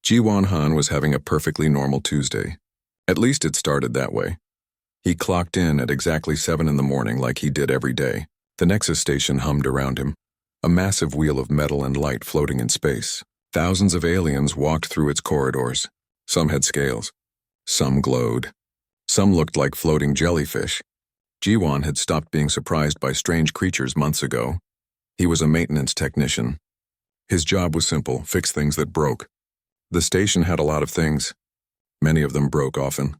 Ji-won Han was having a perfectly normal Tuesday. At least it started that way. He clocked in at exactly 7 in the morning like he did every day. The Nexus station hummed around him, a massive wheel of metal and light floating in space. Thousands of aliens walked through its corridors. Some had scales. Some glowed. Some looked like floating jellyfish. Ji-won had stopped being surprised by strange creatures months ago. He was a maintenance technician. His job was simple: fix things that broke. The station had a lot of things. Many of them broke often.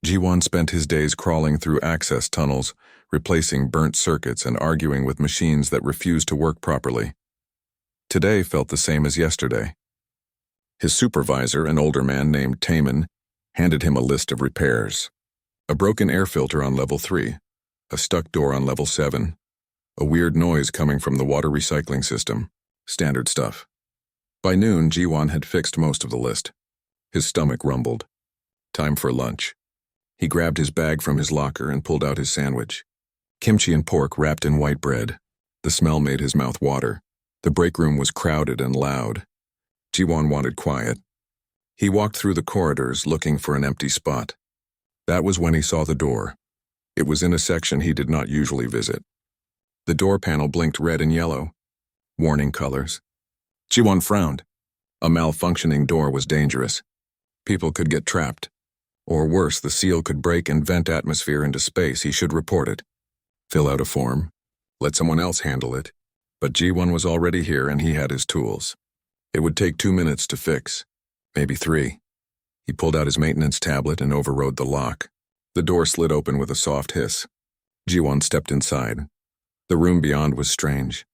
Ji-won spent his days crawling through access tunnels, replacing burnt circuits and arguing with machines that refused to work properly. Today felt the same as yesterday. His supervisor, an older man named Taemin, handed him a list of repairs. A broken air filter on level 3, a stuck door on level 7, a weird noise coming from the water recycling system. Standard stuff. By noon, Ji-won had fixed most of the list. His stomach rumbled. Time for lunch. He grabbed his bag from his locker and pulled out his sandwich. Kimchi and pork wrapped in white bread. The smell made his mouth water. The break room was crowded and loud. Ji-won wanted quiet. He walked through the corridors looking for an empty spot. That was when he saw the door. It was in a section he did not usually visit. The door panel blinked red and yellow. Warning colors. Ji-won frowned. A malfunctioning door was dangerous. People could get trapped. Or worse, the seal could break and vent atmosphere into space. He should report it. Fill out a form. Let someone else handle it. But Ji-won was already here and he had his tools. It would take 2 minutes to fix. Maybe 3. He pulled out his maintenance tablet and overrode the lock. The door slid open with a soft hiss. Ji-won stepped inside. The room beyond was strange.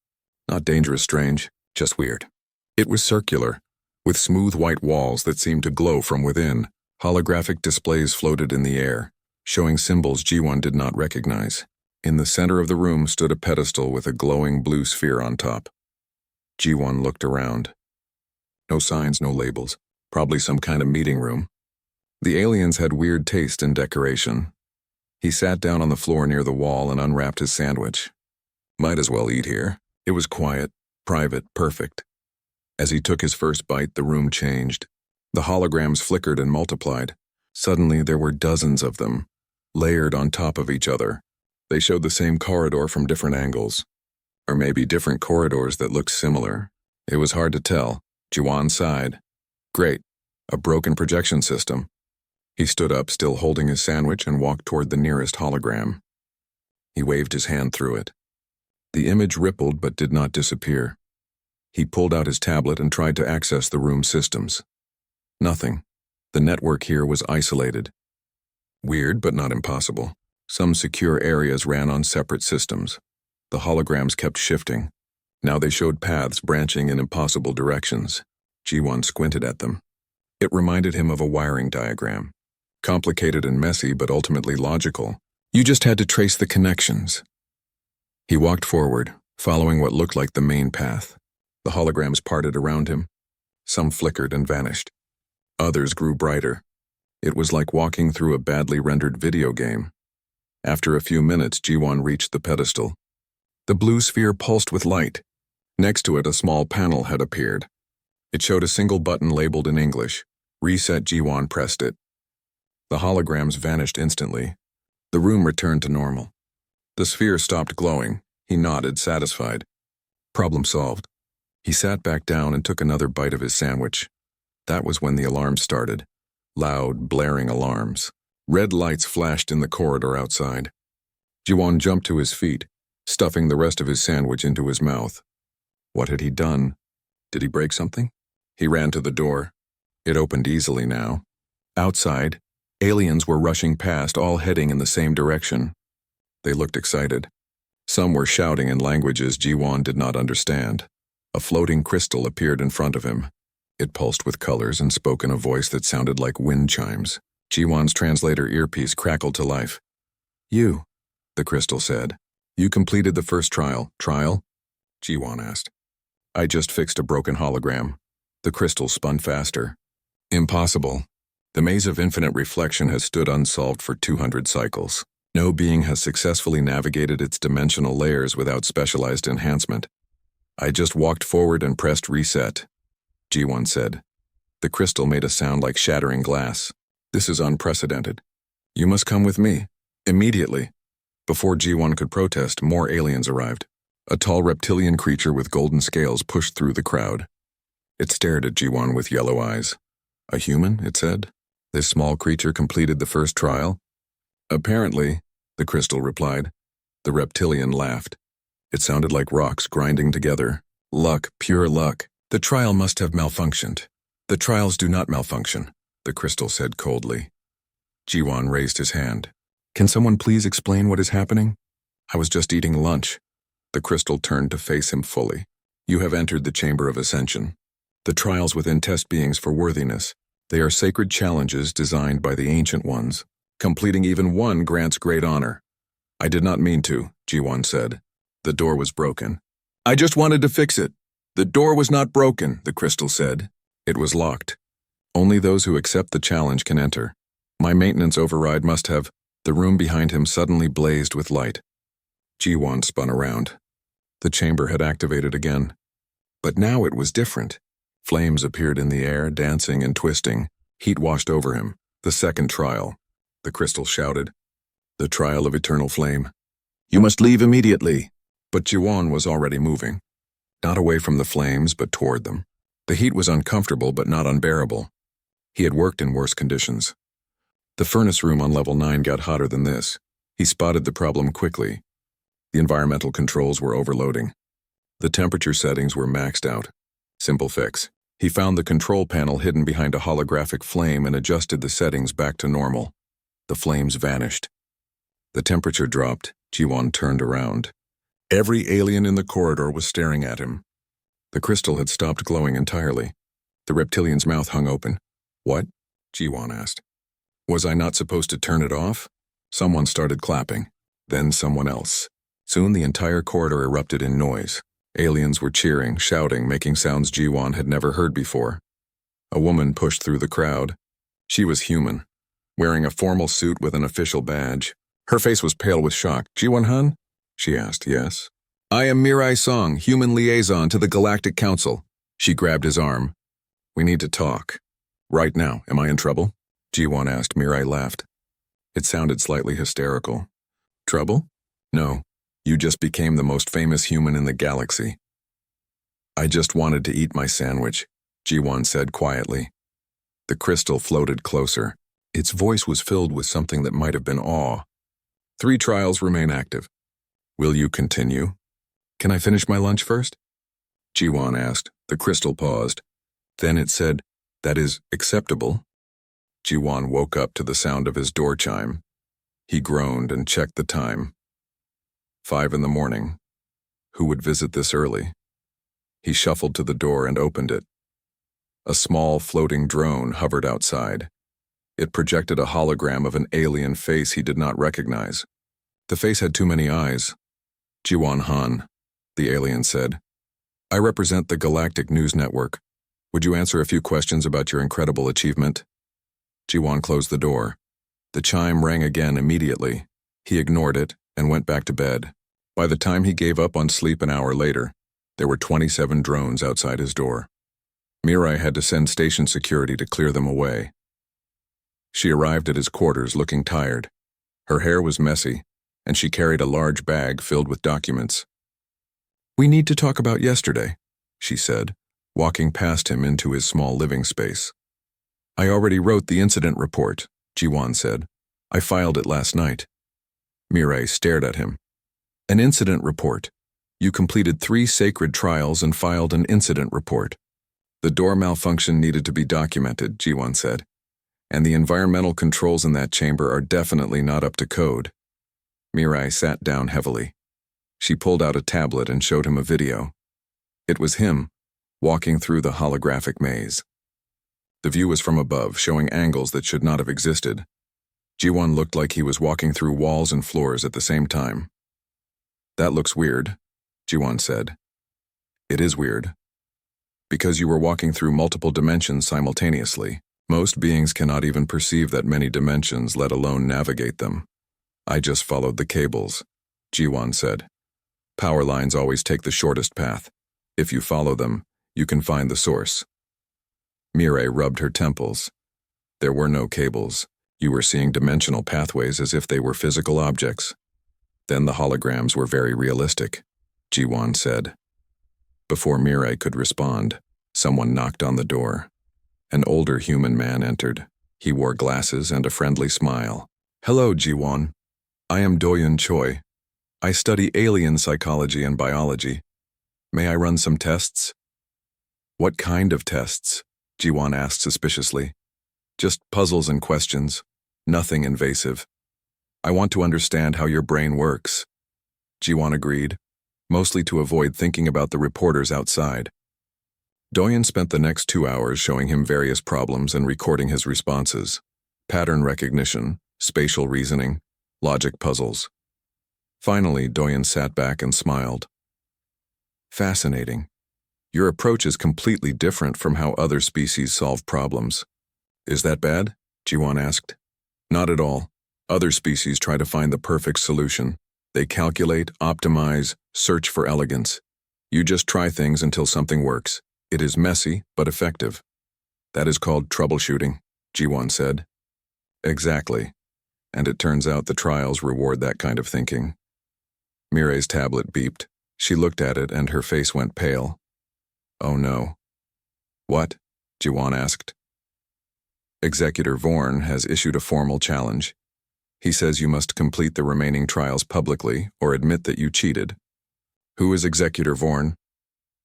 Not dangerous strange, just weird. It was circular, with smooth white walls that seemed to glow from within. Holographic displays floated in the air, showing symbols Ji-won did not recognize. In the center of the room stood a pedestal with a glowing blue sphere on top. Ji-won looked around. No signs, no labels. Probably some kind of meeting room. The aliens had weird taste in decoration. He sat down on the floor near the wall and unwrapped his sandwich. Might as well eat here. It was quiet, private, perfect. As he took his first bite, the room changed. The holograms flickered and multiplied. Suddenly, there were dozens of them, layered on top of each other. They showed the same corridor from different angles. Or maybe different corridors that looked similar. It was hard to tell. Ji-won sighed. Great. A broken projection system. He stood up, still holding his sandwich, and walked toward the nearest hologram. He waved his hand through it. The image rippled but did not disappear. He pulled out his tablet and tried to access the room's systems. Nothing. The network here was isolated. Weird, but not impossible. Some secure areas ran on separate systems. The holograms kept shifting. Now they showed paths branching in impossible directions. Ji-won squinted at them. It reminded him of a wiring diagram. Complicated and messy, but ultimately logical. You just had to trace the connections. He walked forward, following what looked like the main path. The holograms parted around him. Some flickered and vanished. Others grew brighter. It was like walking through a badly rendered video game. After a few minutes, Ji-won reached the pedestal. The blue sphere pulsed with light. Next to it, a small panel had appeared. It showed a single button labeled in English. Reset. Ji-won pressed it. The holograms vanished instantly. The room returned to normal. The sphere stopped glowing. He nodded, satisfied. Problem solved. He sat back down and took another bite of his sandwich. That was when the alarms started. Loud, blaring alarms. Red lights flashed in the corridor outside. Ji-won jumped to his feet, stuffing the rest of his sandwich into his mouth. What had he done? Did he break something? He ran to the door. It opened easily now. Outside, aliens were rushing past, all heading in the same direction. They looked excited. Some were shouting in languages Ji-won did not understand. A floating crystal appeared in front of him. It pulsed with colors and spoke in a voice that sounded like wind chimes. Ji-won's translator earpiece crackled to life. You, the crystal said. You completed the first trial. Trial? Ji-won asked. I just fixed a broken hologram. The crystal spun faster. Impossible. The maze of infinite reflection has stood unsolved for 200 cycles. No being has successfully navigated its dimensional layers without specialized enhancement. I just walked forward and pressed reset, Ji-won said. The crystal made a sound like shattering glass. This is unprecedented. You must come with me. Immediately. Before G1 could protest, more aliens arrived. A tall reptilian creature with golden scales pushed through the crowd. It stared at G1 with yellow eyes. A human, it said. This small creature completed the first trial. Apparently, the crystal replied. The reptilian laughed. It sounded like rocks grinding together. Luck, pure luck. The trial must have malfunctioned. The trials do not malfunction, the crystal said coldly. G1 raised his hand. Can someone please explain what is happening? I was just eating lunch. The crystal turned to face him fully. You have entered the Chamber of Ascension. The trials within test beings for worthiness. They are sacred challenges designed by the Ancient Ones. Completing even one grants great honor. I did not mean to, G1 said. The door was broken. I just wanted to fix it. The door was not broken, the crystal said. It was locked. Only those who accept the challenge can enter. My maintenance override must have. The room behind him suddenly blazed with light. G1 spun around. The chamber had activated again. But now it was different. Flames appeared in the air, dancing and twisting. Heat washed over him. The second trial. The crystal shouted. The trial of eternal flame. You must leave immediately. But G1 was already moving. Not away from the flames, but toward them. The heat was uncomfortable, but not unbearable. He had worked in worse conditions. The furnace room on level 9 got hotter than this. He spotted the problem quickly. The environmental controls were overloading. The temperature settings were maxed out. Simple fix. He found the control panel hidden behind a holographic flame and adjusted the settings back to normal. The flames vanished. The temperature dropped. G1 turned around. Every alien in the corridor was staring at him. The crystal had stopped glowing entirely. The reptilian's mouth hung open. What? G1 asked. Was I not supposed to turn it off? Someone started clapping. Then someone else. Soon the entire corridor erupted in noise. Aliens were cheering, shouting, making sounds G1 had never heard before. A woman pushed through the crowd. She was human, wearing a formal suit with an official badge. Her face was pale with shock. G1-hun? She asked. Yes. I am Mirai Song, human liaison to the Galactic Council. She grabbed his arm. We need to talk. Right now. Am I in trouble? G1 asked. Mirai laughed. It sounded slightly hysterical. Trouble? No. You just became the most famous human in the galaxy. I just wanted to eat my sandwich, G1 said quietly. The crystal floated closer. Its voice was filled with something that might have been awe. 3 trials remain active. Will you continue? Can I finish my lunch first? G1 asked. The crystal paused. Then it said, that is acceptable. G1 woke up to the sound of his door chime. He groaned and checked the time. 5 in the morning. Who would visit this early? He shuffled to the door and opened it. A small floating drone hovered outside. It projected a hologram of an alien face he did not recognize. The face had too many eyes. Ji-Wan-Han, the alien said. I represent the Galactic News Network. Would you answer a few questions about your incredible achievement? Ji-Wan closed the door. The chime rang again immediately. He ignored it and went back to bed. By the time he gave up on sleep an hour later, there were 27 drones outside his door. Mirai had to send station security to clear them away. She arrived at his quarters looking tired. Her hair was messy, and she carried a large bag filled with documents. We need to talk about yesterday, she said, walking past him into his small living space. I already wrote the incident report, Ji-Wan said. I filed it last night. Mirai stared at him. An incident report. You completed 3 sacred trials and filed an incident report. The door malfunction needed to be documented, Ji-Wan said. And the environmental controls in that chamber are definitely not up to code. Mirai sat down heavily. She pulled out a tablet and showed him a video. It was him, walking through the holographic maze. The view was from above, showing angles that should not have existed. Ji-Wan looked like he was walking through walls and floors at the same time. That looks weird, Ji-Wan said. It is weird. Because you were walking through multiple dimensions simultaneously. Most beings cannot even perceive that many dimensions, let alone navigate them. I just followed the cables, Ji-Wan said. Power lines always take the shortest path. If you follow them, you can find the source. Mireille rubbed her temples. There were no cables. You were seeing dimensional pathways as if they were physical objects. Then the holograms were very realistic, Jiwan said. Before Mireille could respond, someone knocked on the door. An older human man entered. He wore glasses and a friendly smile. Hello, Jiwan. I am Doyun Choi. I study alien psychology and biology. May I run some tests? What kind of tests? Jiwan asked suspiciously. Just puzzles and questions. Nothing invasive. I want to understand how your brain works. Jiwan agreed, mostly to avoid thinking about the reporters outside. Doyen spent the next 2 hours showing him various problems and recording his responses. Pattern recognition, spatial reasoning, logic puzzles. Finally, Doyen sat back and smiled. Fascinating. Your approach is completely different from how other species solve problems. Is that bad? Jiwan asked. Not at all. Other species try to find the perfect solution. They calculate, optimize, search for elegance. You just try things until something works. It is messy, but effective. That is called troubleshooting, Jiwan said. Exactly. And it turns out the trials reward that kind of thinking. Mireille's tablet beeped. She looked at it and her face went pale. Oh no. What? Jiwan asked. Executor Vorn has issued a formal challenge. He says you must complete the remaining trials publicly or admit that you cheated. Who is Executor Vorn?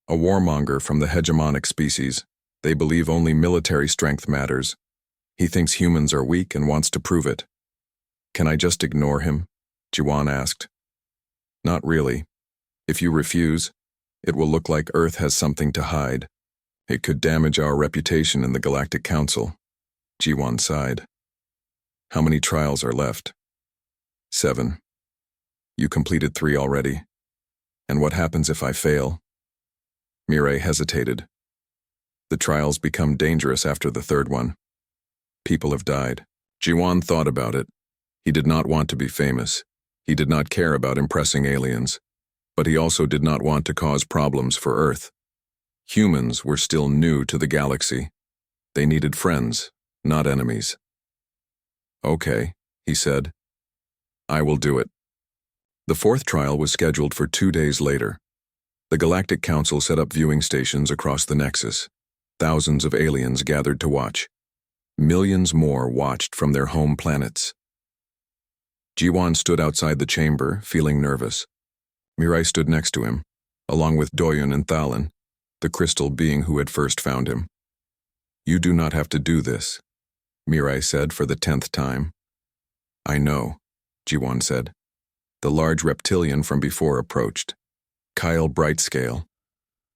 A warmonger from the hegemonic species. They believe only military strength matters. He thinks humans are weak and wants to prove it. Can I just ignore him? Jiwan asked. Not really. If you refuse, it will look like Earth has something to hide. It could damage our reputation in the Galactic Council. Jiwan sighed. How many trials are left? 7. You completed 3 already. And what happens if I fail? Mireille hesitated. The trials become dangerous after the 3rd one. People have died. Jiwan thought about it. He did not want to be famous. He did not care about impressing aliens. But he also did not want to cause problems for Earth. Humans were still new to the galaxy. They needed friends, not enemies. Okay, he said. I will do it. The 4th trial was scheduled for 2 days later. The Galactic Council set up viewing stations across the Nexus. Thousands of aliens gathered to watch. Millions more watched from their home planets. Jiwan stood outside the chamber, feeling nervous. Mireille stood next to him, along with Doyun and Thalin, the crystal being who had first found him. You do not have to do this, Mireille said for the 10th time. I know, Jiwan said. The large reptilian from before approached. Kyle Brightscale.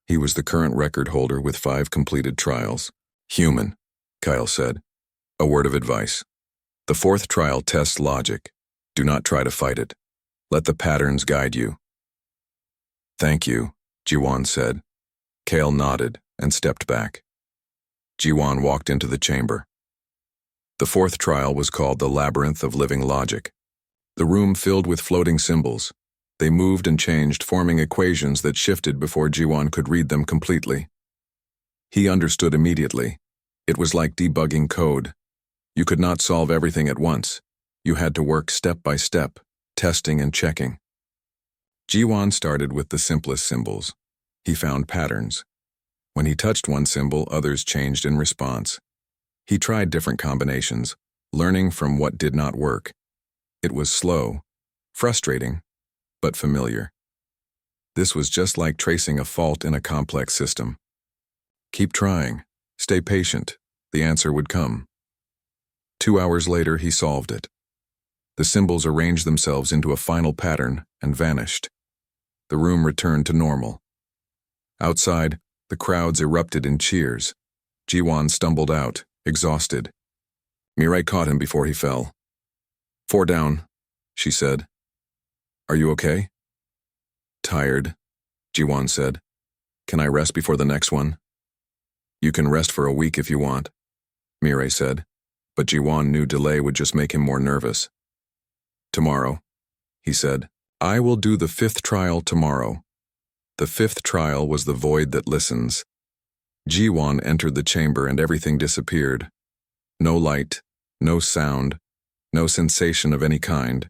He was the current record holder with 5 completed trials. Human, Kyle said. A word of advice. The 4th trial tests logic. Do not try to fight it. Let the patterns guide you. Thank you, Jiwan said. Kale nodded and stepped back. Jiwan walked into the chamber. The 4th trial was called the Labyrinth of Living Logic. The room filled with floating symbols. They moved and changed, forming equations that shifted before Jiwan could read them completely. He understood immediately. It was like debugging code. You could not solve everything at once. You had to work step by step, testing and checking. Jiwan started with the simplest symbols. He found patterns. When he touched one symbol, others changed in response. He tried different combinations, learning from what did not work. It was slow, frustrating, but familiar. This was just like tracing a fault in a complex system. Keep trying. Stay patient. The answer would come. 2 hours later, he solved it. The symbols arranged themselves into a final pattern and vanished. The room returned to normal. Outside, the crowds erupted in cheers. Jiwan stumbled out, exhausted. Mireille caught him before he fell. 4 down, she said. Are you okay? Tired, Jiwan said. Can I rest before the next one? You can rest for a week if you want, Mireille said, but Jiwan knew delay would just make him more nervous. Tomorrow, he said. I will do the 5th trial tomorrow. The 5th trial was the void that listens. Ji-won entered the chamber and everything disappeared. No light, no sound, no sensation of any kind.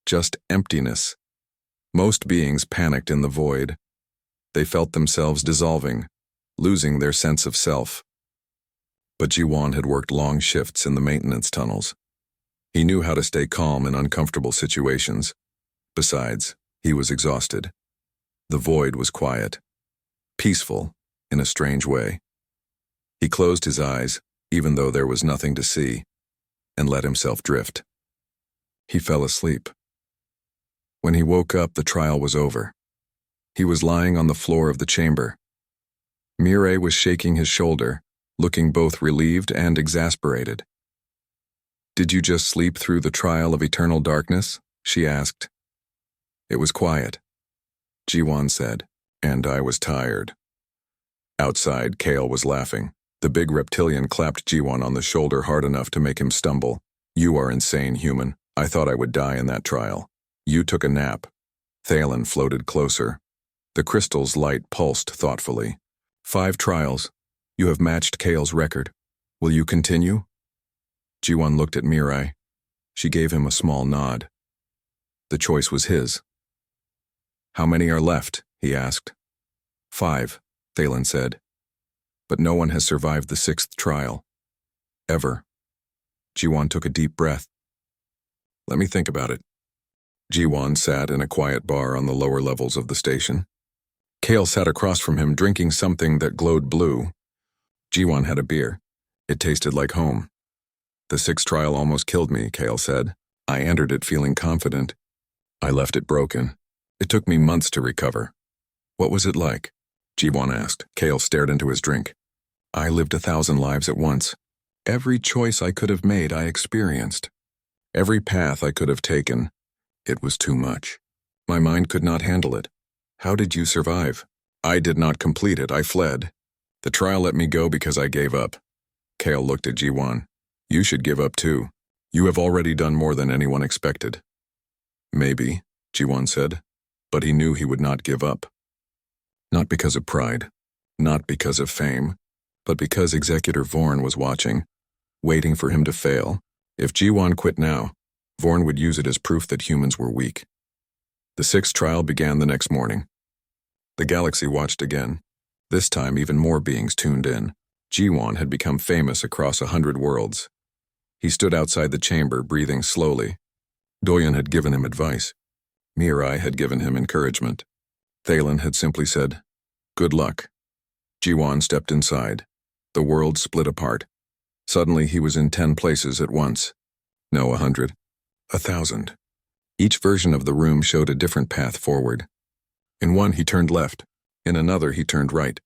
Just emptiness. Most beings panicked in the void. They felt themselves dissolving, losing their sense of self. But Ji-won had worked long shifts in the maintenance tunnels. He knew how to stay calm in uncomfortable situations. Besides, he was exhausted. The void was quiet, peaceful in a strange way. He closed his eyes, even though there was nothing to see, and let himself drift. He fell asleep. When he woke up, the trial was over. He was lying on the floor of the chamber. Mireille was shaking his shoulder, looking both relieved and exasperated. "Did you just sleep through the trial of eternal darkness?" she asked. It was quiet. Ji-won said, "And I was tired." Outside, Kale was laughing. The big reptilian clapped Ji-won on the shoulder hard enough to make him stumble. "You are insane, human. I thought I would die in that trial. You took a nap." Thalen floated closer. The crystal's light pulsed thoughtfully. 5 trials. You have matched Kale's record. Will you continue?" Ji-won looked at Mireille. She gave him a small nod. The choice was his. "How many are left?" he asked. 5, Thalen said. "But no one has survived the 6th trial. Ever." Ji-won took a deep breath. "Let me think about it." Ji-won sat in a quiet bar on the lower levels of the station. Kale sat across from him drinking something that glowed blue. Ji-won had a beer. It tasted like home. "The 6th trial almost killed me," Kale said. "I entered it feeling confident. I left it broken. It took me months to recover." "What was it like?" Ji-won asked. Kale stared into his drink. "I lived 1,000 lives at once. Every choice I could have made, I experienced. Every path I could have taken. It was too much. My mind could not handle it. How did you survive?" "I did not complete it. I fled. The trial let me go because I gave up." Kale looked at Ji-won. "You should give up too. You have already done more than anyone expected." "Maybe," Ji-won said, but he knew he would not give up. Not because of pride, not because of fame, but because Executor Vorn was watching, waiting for him to fail. If Ji-won quit now, Vorn would use it as proof that humans were weak. The 6th trial began the next morning. The galaxy watched again. This time even more beings tuned in. Ji-won had become famous across 100 worlds. He stood outside the chamber, breathing slowly. Doyen had given him advice. Mireille had given him encouragement. Thalen had simply said, "Good luck." Ji-won stepped inside. The world split apart. Suddenly he was in 10 places at once. No, 100. 1,000. Each version of the room showed a different path forward. In one he turned left. In another he turned right.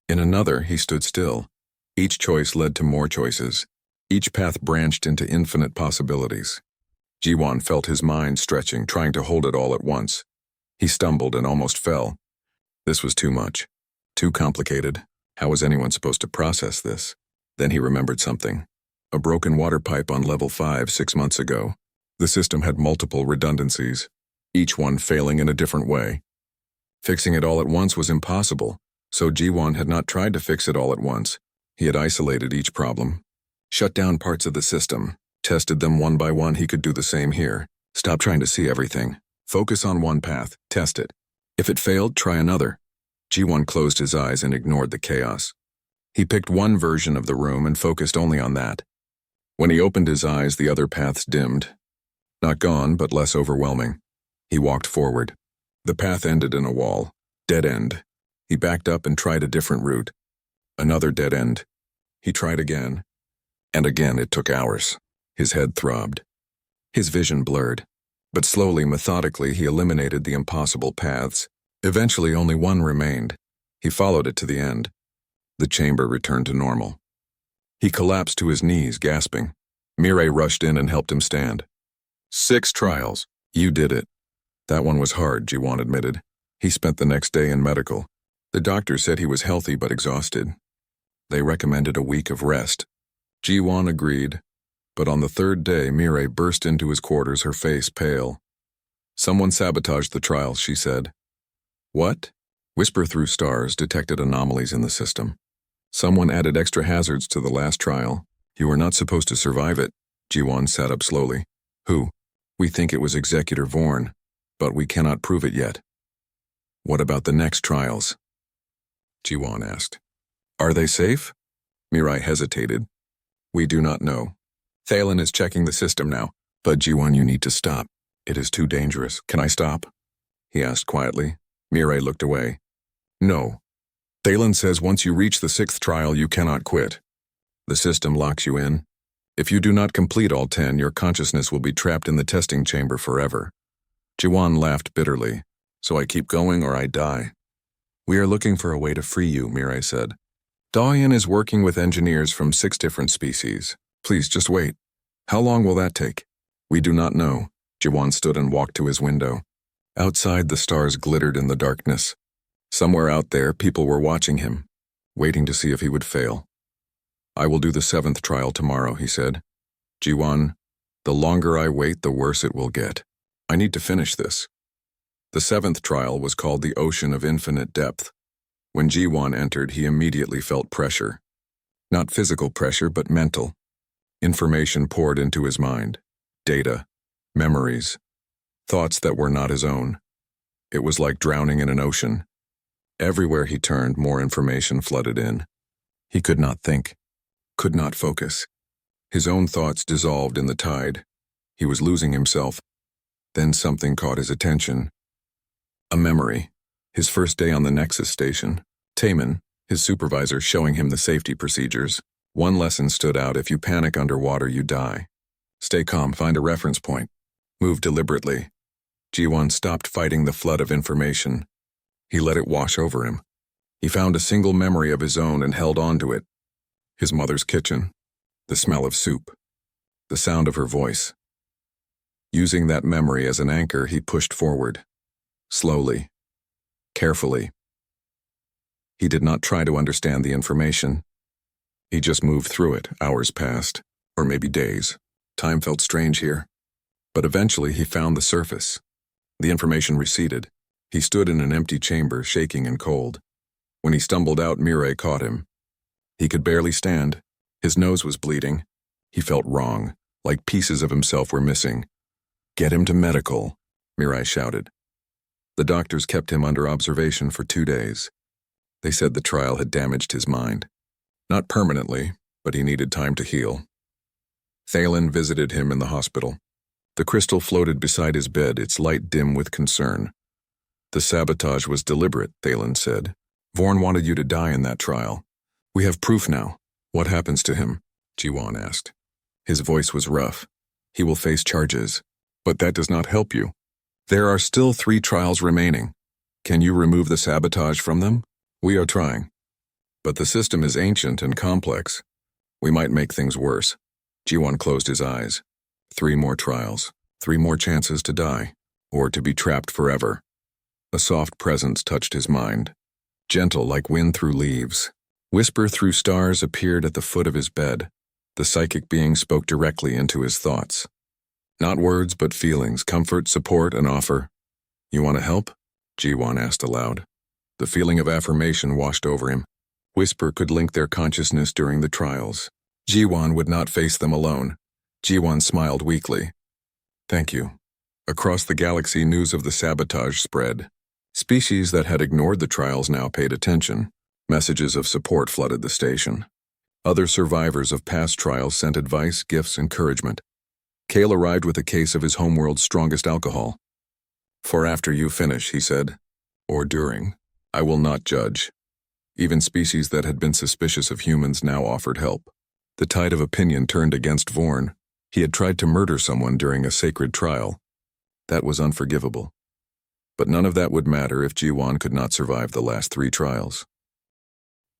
In another he stood still. Each choice led to more choices. Each path branched into infinite possibilities. Ji-won felt his mind stretching, trying to hold it all at once. He stumbled and almost fell. This was too much. Too complicated. How was anyone supposed to process this? Then he remembered something. A broken water pipe on level 5 6 months ago. The system had multiple redundancies, each one failing in a different way. Fixing it all at once was impossible, so Ji-won had not tried to fix it all at once. He had isolated each problem, shut down parts of the system, tested them one by one. He could do the same here. Stop trying to see everything. Focus on one path, test it. If it failed, try another. Ji-won closed his eyes and ignored the chaos. He picked one version of the room and focused only on that. When he opened his eyes, the other paths dimmed. Not gone, but less overwhelming. He walked forward. The path ended in a wall. Dead end. He backed up and tried a different route. Another dead end. He tried again. And again it took hours. His head throbbed. His vision blurred. But slowly, methodically, he eliminated the impossible paths. Eventually, only one remained. He followed it to the end. The chamber returned to normal. He collapsed to his knees, gasping. Mireille rushed in and helped him stand. 6 trials. You did it. That one was hard, Ji-won admitted. He spent the next day in medical. The doctor said he was healthy but exhausted. They recommended a week of rest. Ji-won agreed. But on the 3rd day, Mireille burst into his quarters, her face pale. Someone sabotaged the trials, she said. What? Whisper Through Stars detected anomalies in the system. Someone added extra hazards to the last trial. You were not supposed to survive it. Ji-won sat up slowly. Who? We think it was Executor Vorn, but we cannot prove it yet. What about the next trials? Ji-won asked. Are they safe? Mirai hesitated. We do not know. Thalen is checking the system now. But Ji-won, you need to stop. It is too dangerous. Can I stop? He asked quietly. Mirai looked away. No. Thalen says once you reach the 6th trial, you cannot quit. The system locks you in. If you do not complete all 10, your consciousness will be trapped in the testing chamber forever. Ji-won laughed bitterly. So I keep going or I die. We are looking for a way to free you, Mirai said. Daoyan is working with engineers from 6 different species. Please just wait. How long will that take? We do not know. Ji-won stood and walked to his window. Outside, the stars glittered in the darkness. Somewhere out there, people were watching him, waiting to see if he would fail. I will do the 7th trial tomorrow, he said. Ji-won, the longer I wait, the worse it will get. I need to finish this. The 7th trial was called the Ocean of Infinite Depth. When Ji-won entered, he immediately felt pressure. Not physical pressure, but mental. Information poured into his mind. Data, memories, thoughts that were not his own. It was like drowning in an ocean. Everywhere he turned, more information flooded in. He could not think, could not focus. His own thoughts dissolved in the tide. He was losing himself. Then something caught his attention. A memory. His first day on the Nexus station. Taemin, his supervisor, showing him the safety procedures. One lesson stood out: if you panic underwater, you die. Stay calm, find a reference point. Move deliberately. Ji-won stopped fighting the flood of information. He let it wash over him. He found a single memory of his own and held on to it. His mother's kitchen. The smell of soup. The sound of her voice. Using that memory as an anchor, he pushed forward. Slowly. Carefully. He did not try to understand the information. He just moved through it. Hours passed, or maybe days. Time felt strange here. But eventually he found the surface. The information receded. He stood in an empty chamber, shaking and cold. When he stumbled out, Mirai caught him. He could barely stand. His nose was bleeding. He felt wrong, like pieces of himself were missing. Get him to medical, Mirai shouted. The doctors kept him under observation for 2 days. They said the trial had damaged his mind. Not permanently, but he needed time to heal. Thalen visited him in the hospital. The crystal floated beside his bed, its light dim with concern. The sabotage was deliberate, Thalen said. Vorn wanted you to die in that trial. We have proof now. What happens to him? Ji-won asked. His voice was rough. He will face charges. But that does not help you. There are still 3 trials remaining. Can you remove the sabotage from them? We are trying. But the system is ancient and complex. We might make things worse. Ji-won closed his eyes. 3 more trials. 3 more chances to die. Or to be trapped forever. A soft presence touched his mind. Gentle like wind through leaves. Whisper through stars appeared at the foot of his bed. The psychic being spoke directly into his thoughts. Not words, but feelings, comfort, support, and offer. You want to help? Ji-won asked aloud. The feeling of affirmation washed over him. Whisper could link their consciousness during the trials. Ji-won would not face them alone. Ji-won smiled weakly. Thank you. Across the galaxy, news of the sabotage spread. Species that had ignored the trials now paid attention. Messages of support flooded the station. Other survivors of past trials sent advice, gifts, encouragement. Kale arrived with a case of his homeworld's strongest alcohol. For after you finish, he said, or during, I will not judge. Even species that had been suspicious of humans now offered help. The tide of opinion turned against Vorn. He had tried to murder someone during a sacred trial. That was unforgivable. But none of that would matter if Ji-won could not survive the last 3 trials.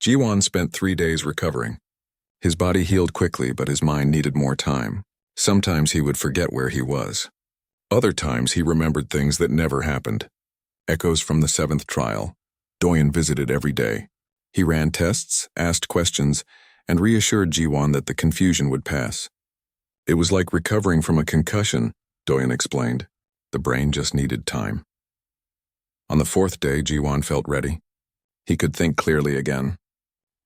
Ji-won spent 3 days recovering. His body healed quickly, but his mind needed more time. Sometimes he would forget where he was. Other times he remembered things that never happened. Echoes from the 7th trial. Daoyan visited every day. He ran tests, asked questions, and reassured Ji-won that the confusion would pass. It was like recovering from a concussion, Daoyan explained. The brain just needed time. On the 4th day, Ji-won felt ready. He could think clearly again.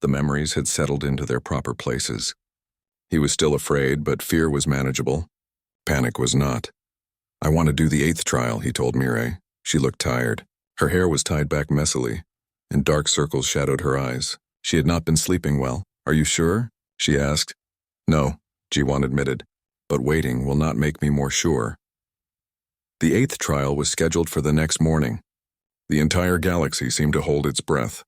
The memories had settled into their proper places. He was still afraid, but fear was manageable. Panic was not. "I want to do the 8th trial," he told Mireille. She looked tired. Her hair was tied back messily, and dark circles shadowed her eyes. She had not been sleeping well. "Are you sure?" she asked. "No," Ji-won admitted, "but waiting will not make me more sure." The 8th trial was scheduled for the next morning. The entire galaxy seemed to hold its breath.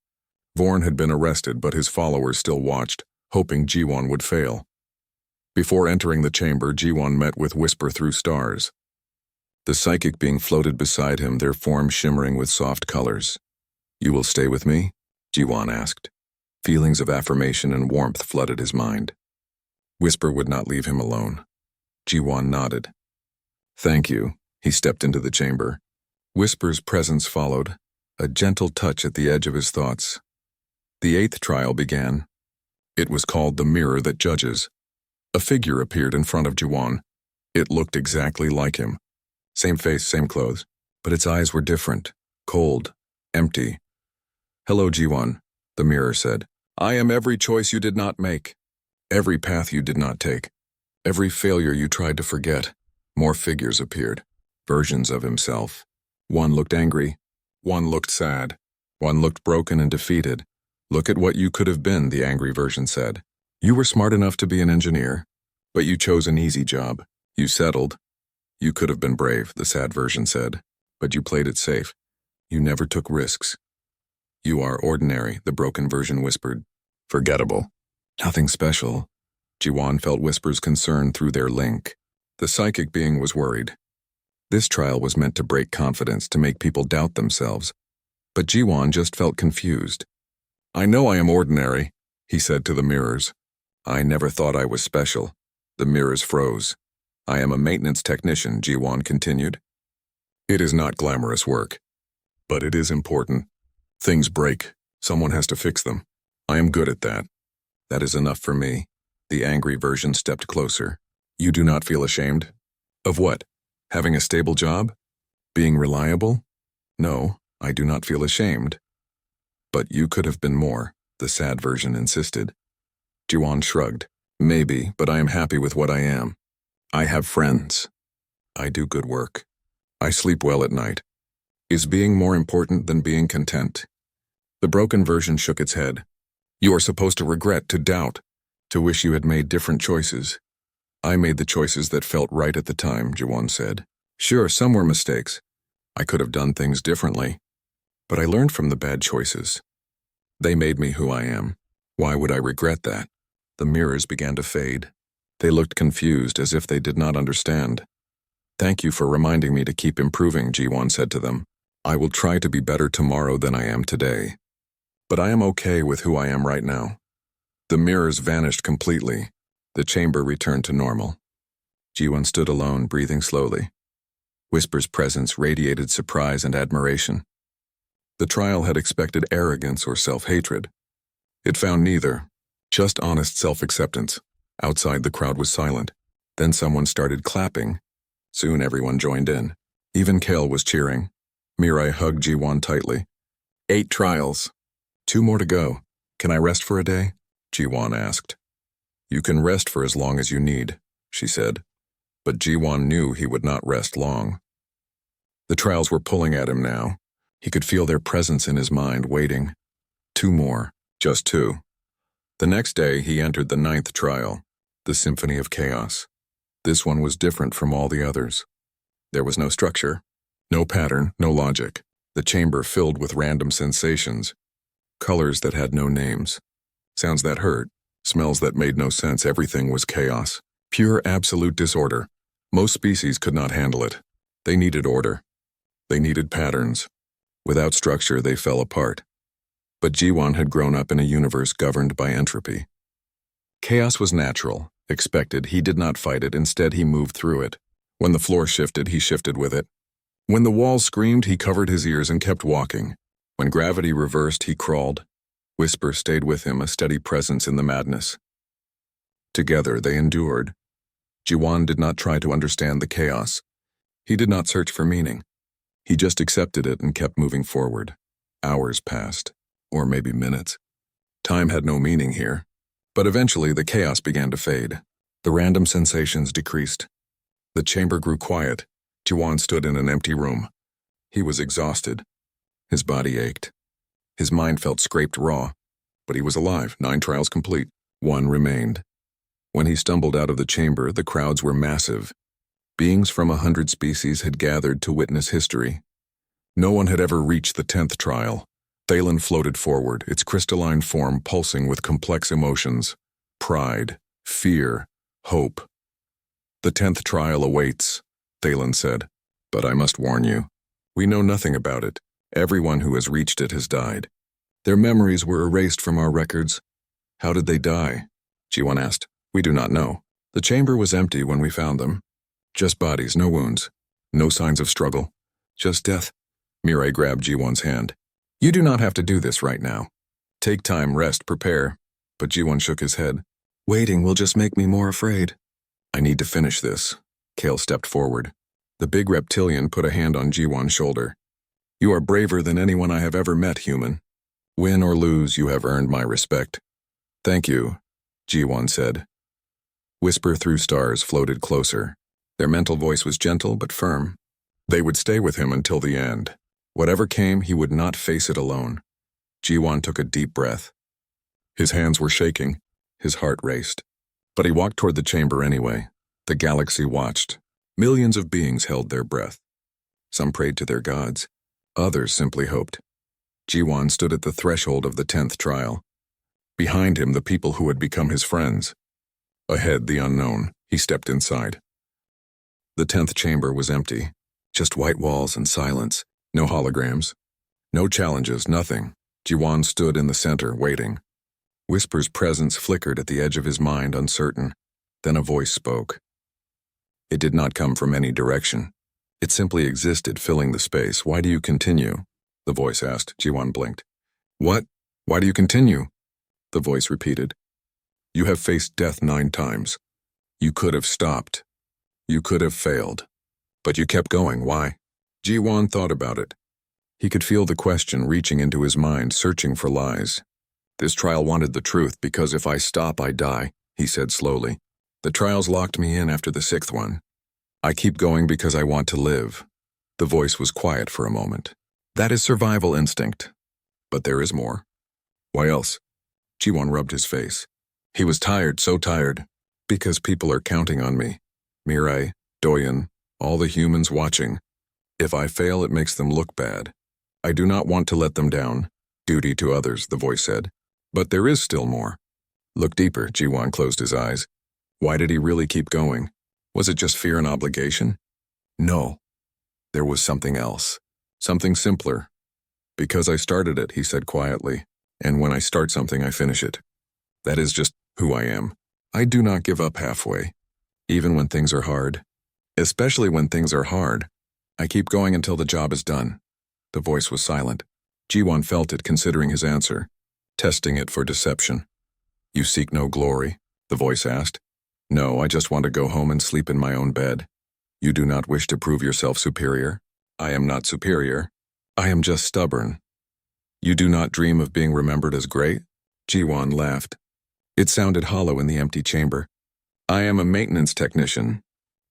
Vorn had been arrested, but his followers still watched, hoping Ji-won would fail. Before entering the chamber, Ji-won met with Whisper through stars. The psychic being floated beside him, their forms shimmering with soft colors. "You will stay with me?" Ji-won asked. Feelings of affirmation and warmth flooded his mind. Whisper would not leave him alone. Ji-won nodded. "Thank you." He stepped into the chamber. Whisper's presence followed, a gentle touch at the edge of his thoughts. The 8th trial began. It was called the Mirror That Judges. A figure appeared in front of Ji-won. It looked exactly like him. Same face, same clothes, but its eyes were different, cold, empty. "Hello, Ji-won," the mirror said. "I am every choice you did not make, every path you did not take, every failure you tried to forget." More figures appeared, versions of himself. One looked angry, one looked sad, one looked broken and defeated. "Look at what you could have been," the angry version said. "You were smart enough to be an engineer, but you chose an easy job. You settled. You could have been brave," the sad version said, "but you played it safe. You never took risks." "You are ordinary," the broken version whispered. "Forgettable. Nothing special." Ji-won felt Whisper's concern through their link. The psychic being was worried. This trial was meant to break confidence, to make people doubt themselves. But Ji-won just felt confused. "I know I am ordinary," he said to the mirrors. "I never thought I was special." The mirrors froze. "I am a maintenance technician," Ji-won continued. "It is not glamorous work, but it is important. Things break. Someone has to fix them. I am good at that. That is enough for me." The angry version stepped closer. "You do not feel ashamed?" "Of what? Having a stable job? Being reliable?" "No, I do not feel ashamed." "But you could have been more," the sad version insisted. Ji-won shrugged. "Maybe, but I am happy with what I am. I have friends. I do good work. I sleep well at night. Is being more important than being content?" The broken version shook its head. "You are supposed to regret, to doubt, to wish you had made different choices." "I made the choices that felt right at the time," Ji-won said. "Sure, some were mistakes. I could have done things differently. But I learned from the bad choices. They made me who I am. Why would I regret that?" The mirrors began to fade. They looked confused, as if they did not understand. "Thank you for reminding me to keep improving," Ji-won said to them. "I will try to be better tomorrow than I am today. But I am okay with who I am right now." The mirrors vanished completely. The chamber returned to normal. Ji-won stood alone, breathing slowly. Whisper's presence radiated surprise and admiration. The trial had expected arrogance or self-hatred. It found neither, just honest self-acceptance. Outside, the crowd was silent. Then someone started clapping. Soon everyone joined in. Even Kale was cheering. Mireille hugged Ji-won tightly. 8 trials. 2 more to go. Can I rest for a day? Ji-won asked. You can rest for as long as you need, she said. But Ji-won knew he would not rest long. The trials were pulling at him now. He could feel their presence in his mind, waiting. 2 more, just 2. The next day, he entered the 9th trial, the Symphony of Chaos. This one was different from all the others. There was no structure, no pattern, no logic. The chamber filled with random sensations, colors that had no names, sounds that hurt, smells that made no sense. Everything was chaos, pure absolute disorder. Most species could not handle it. They needed order. They needed patterns. Without structure, they fell apart. But Ji-won had grown up in a universe governed by entropy. Chaos was natural, expected. He did not fight it. Instead, he moved through it. When the floor shifted, he shifted with it. When the walls screamed, he covered his ears and kept walking. When gravity reversed, he crawled. Whisper stayed with him, a steady presence in the madness. Together, they endured. Ji-won did not try to understand the chaos. He did not search for meaning. He just accepted it and kept moving forward. Hours passed, or maybe minutes. Time had no meaning here. But eventually the chaos began to fade. The random sensations decreased. The chamber grew quiet. Jiwan stood in an empty room. He was exhausted. His body ached. His mind felt scraped raw. But he was alive, 9 trials complete. 1 remained. When he stumbled out of the chamber, the crowds were massive. Beings from 100 species had gathered to witness history. No one had ever reached the 10th trial. Thalen floated forward, its crystalline form pulsing with complex emotions. Pride, fear, hope. The 10th trial awaits, Thalen said. But I must warn you. We know nothing about it. Everyone who has reached it has died. Their memories were erased from our records. How did they die? Jiwan asked. We do not know. The chamber was empty when we found them. Just bodies, no wounds. No signs of struggle. Just death. Mirai grabbed Jiwan's hand. You do not have to do this right now. Take time, rest, prepare. But Jiwan shook his head. Waiting will just make me more afraid. I need to finish this. Kale stepped forward. The big reptilian put a hand on Jiwan's shoulder. You are braver than anyone I have ever met, human. Win or lose, you have earned my respect. Thank you, Jiwan said. Whisper through stars floated closer. Their mental voice was gentle but firm. They would stay with him until the end. Whatever came, he would not face it alone. Jiwan took a deep breath. His hands were shaking. His heart raced. But he walked toward the chamber anyway. The galaxy watched. Millions of beings held their breath. Some prayed to their gods. Others simply hoped. Jiwan stood at the threshold of the 10th trial. Behind him, the people who had become his friends. Ahead, the unknown. He stepped inside. The 10th chamber was empty. Just white walls and silence. No holograms. No challenges, nothing. Jiwan stood in the center, waiting. Whisper's presence flickered at the edge of his mind, uncertain. Then a voice spoke. It did not come from any direction. It simply existed, filling the space. Why do you continue? The voice asked. Jiwan blinked. What? Why do you continue? The voice repeated. You have faced death 9 times. You could have stopped. You could have failed. But you kept going. Why? Jiwan thought about it. He could feel the question reaching into his mind, searching for lies. This trial wanted the truth because if I stop, I die, he said slowly. The trials locked me in after the 6th one. I keep going because I want to live. The voice was quiet for a moment. That is survival instinct. But there is more. Why else? Jiwan rubbed his face. He was tired, so tired. Because people are counting on me. Mirai, Doyen, all the humans watching. If I fail, it makes them look bad. I do not want to let them down. Duty to others, the voice said. But there is still more. Look deeper, Jiwan closed his eyes. Why did he really keep going? Was it just fear and obligation? No. There was something else. Something simpler. Because I started it, he said quietly. And when I start something, I finish it. That is just who I am. I do not give up halfway. Even when things are hard. Especially when things are hard. I keep going until the job is done. The voice was silent. Jiwan felt it, considering his answer. Testing it for deception. You seek no glory? The voice asked. No, I just want to go home and sleep in my own bed. You do not wish to prove yourself superior? I am not superior. I am just stubborn. You do not dream of being remembered as great? Jiwan laughed. It sounded hollow in the empty chamber. I am a maintenance technician.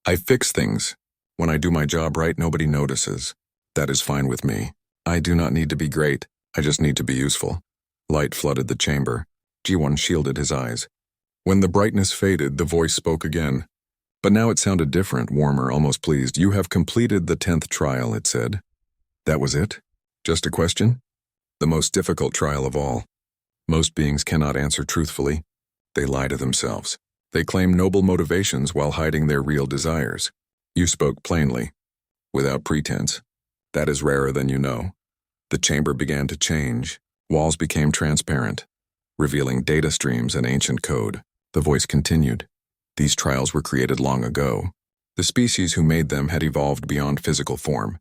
I fix things. When I do my job right, nobody notices. That is fine with me. I do not need to be great. I just need to be useful. Light flooded the chamber. Jiwan shielded his eyes. When the brightness faded, the voice spoke again. But now it sounded different, warmer, almost pleased. You have completed the 10th trial, it said. That was it? Just a question? The most difficult trial of all. Most beings cannot answer truthfully. They lie to themselves. They claim noble motivations while hiding their real desires. You spoke plainly, without pretense. That is rarer than you know. The chamber began to change. Walls became transparent, revealing data streams and ancient code. The voice continued. These trials were created long ago. The species who made them had evolved beyond physical form.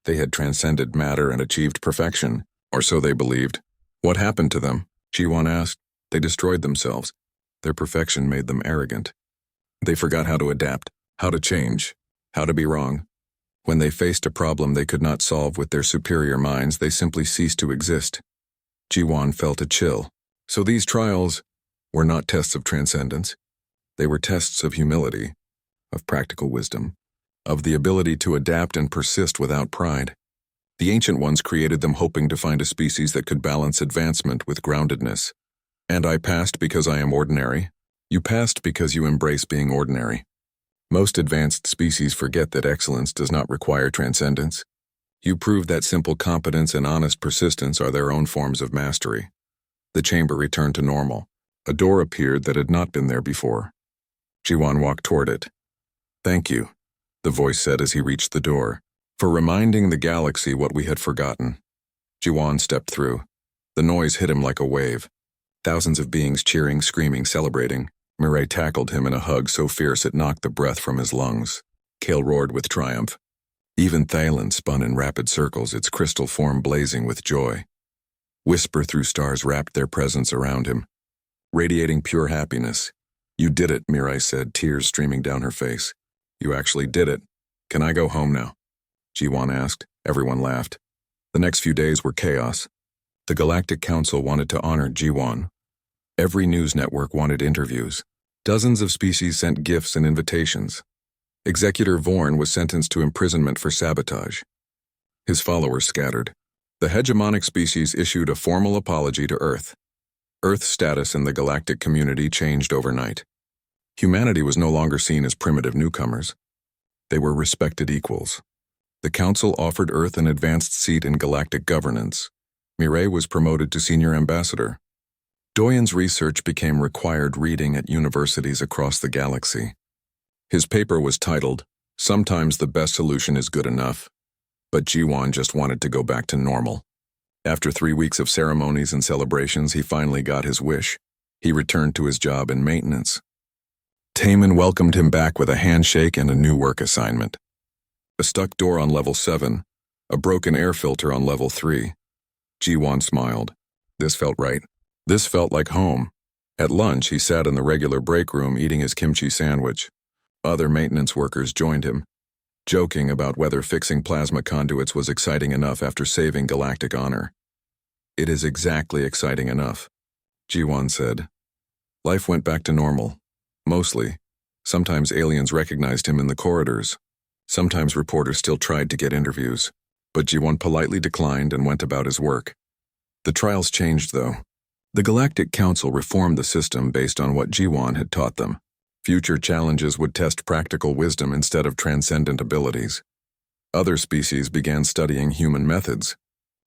They had transcended matter and achieved perfection, or so they believed. What happened to them? Jiwan asked. They destroyed themselves. Their perfection made them arrogant. They forgot how to adapt, how to change, how to be wrong. When they faced a problem they could not solve with their superior minds, they simply ceased to exist. Jiwan felt a chill. So these trials were not tests of transcendence. They were tests of humility, of practical wisdom, of the ability to adapt and persist without pride. The ancient ones created them hoping to find a species that could balance advancement with groundedness. And I passed because I am ordinary. You passed because you embrace being ordinary. Most advanced species forget that excellence does not require transcendence. You prove that simple competence and honest persistence are their own forms of mastery. The chamber returned to normal. A door appeared that had not been there before. Jiwan walked toward it. "Thank you," the voice said as he reached the door, "for reminding the galaxy what we had forgotten." Jiwan stepped through. The noise hit him like a wave. Thousands of beings cheering, screaming, celebrating. Mireille tackled him in a hug so fierce it knocked the breath from his lungs. Kale roared with triumph. Even Thalen spun in rapid circles, its crystal form blazing with joy. Whisper through stars wrapped their presence around him, radiating pure happiness. "You did it," Mireille said, tears streaming down her face. "You actually did it. Can I go home now?" Jiwan asked. Everyone laughed. The next few days were chaos. The Galactic Council wanted to honor Jiwan. Every news network wanted interviews. Dozens of species sent gifts and invitations. Executor Vorn was sentenced to imprisonment for sabotage. His followers scattered. The hegemonic species issued a formal apology to Earth. Earth's status in the galactic community changed overnight. Humanity was no longer seen as primitive newcomers. They were respected equals. The Council offered Earth an advanced seat in galactic governance. Mireille was promoted to senior ambassador. Doyen's research became required reading at universities across the galaxy. His paper was titled, "Sometimes the best solution is good enough," but Jiwan just wanted to go back to normal. After 3 weeks of ceremonies and celebrations, he finally got his wish. He returned to his job in maintenance. Taman welcomed him back with a handshake and a new work assignment. A stuck door on level 7, a broken air filter on level 3. Jiwan smiled. This felt right. This felt like home. At lunch, he sat in the regular break room eating his kimchi sandwich. Other maintenance workers joined him, joking about whether fixing plasma conduits was exciting enough after saving galactic honor. "It is exactly exciting enough," Jiwan said. Life went back to normal. Mostly. Sometimes aliens recognized him in the corridors. Sometimes reporters still tried to get interviews. But Jiwan politely declined and went about his work. The trials changed, though. The Galactic Council reformed the system based on what Jiwan had taught them. Future challenges would test practical wisdom instead of transcendent abilities. Other species began studying human methods.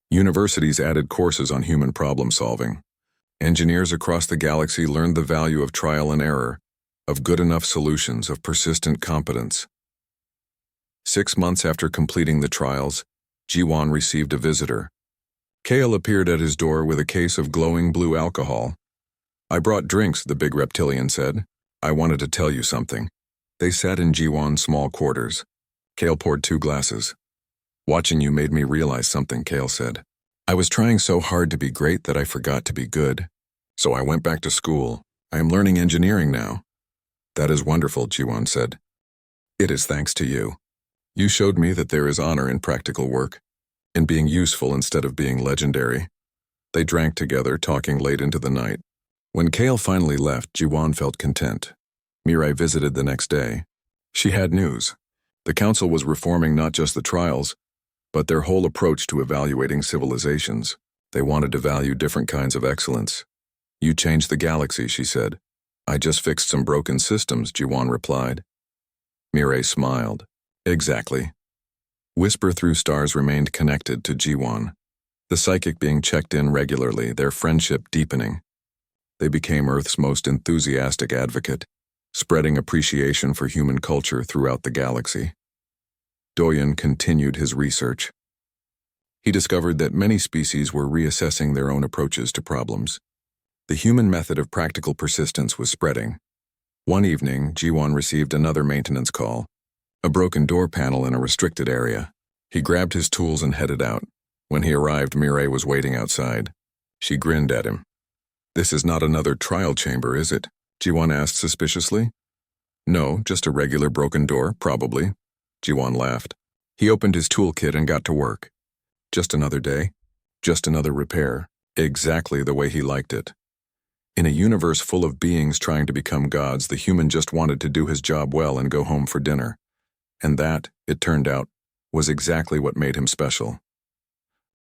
Universities added courses on human problem-solving. Engineers across the galaxy learned the value of trial and error, of good enough solutions, of persistent competence. 6 months after completing the trials, Jiwan received a visitor. Kale appeared at his door with a case of glowing blue alcohol. "I brought drinks," the big reptilian said. "I wanted to tell you something." They sat in Jiwan's small quarters. Kale poured 2 glasses. "Watching you made me realize something," Kale said. "I was trying so hard to be great that I forgot to be good. So I went back to school. I am learning engineering now." "That is wonderful," Jiwan said. "It is thanks to you. You showed me that there is honor in practical work, in being useful instead of being legendary." They drank together, talking late into the night. When Kale finally left, Jiwan felt content. Mireille visited the next day. She had news. The Council was reforming not just the trials, but their whole approach to evaluating civilizations. They wanted to value different kinds of excellence. "You changed the galaxy," she said. "I just fixed some broken systems," Jiwan replied. Mireille smiled. "Exactly." Whisper Through Stars remained connected to Jiwan. The psychic being checked in regularly, their friendship deepening. They became Earth's most enthusiastic advocate, spreading appreciation for human culture throughout the galaxy. Doyen continued his research. He discovered that many species were reassessing their own approaches to problems. The human method of practical persistence was spreading. One evening, Jiwan received another maintenance call. A broken door panel in a restricted area. He grabbed his tools and headed out. When he arrived, Mireille was waiting outside. She grinned at him. "This is not another trial chamber, is it?" Jiwan asked suspiciously. "No, just a regular broken door, probably." Jiwan laughed. He opened his toolkit and got to work. Just another day. Just another repair. Exactly the way he liked it. In a universe full of beings trying to become gods, the human just wanted to do his job well and go home for dinner. And that, it turned out, was exactly what made him special.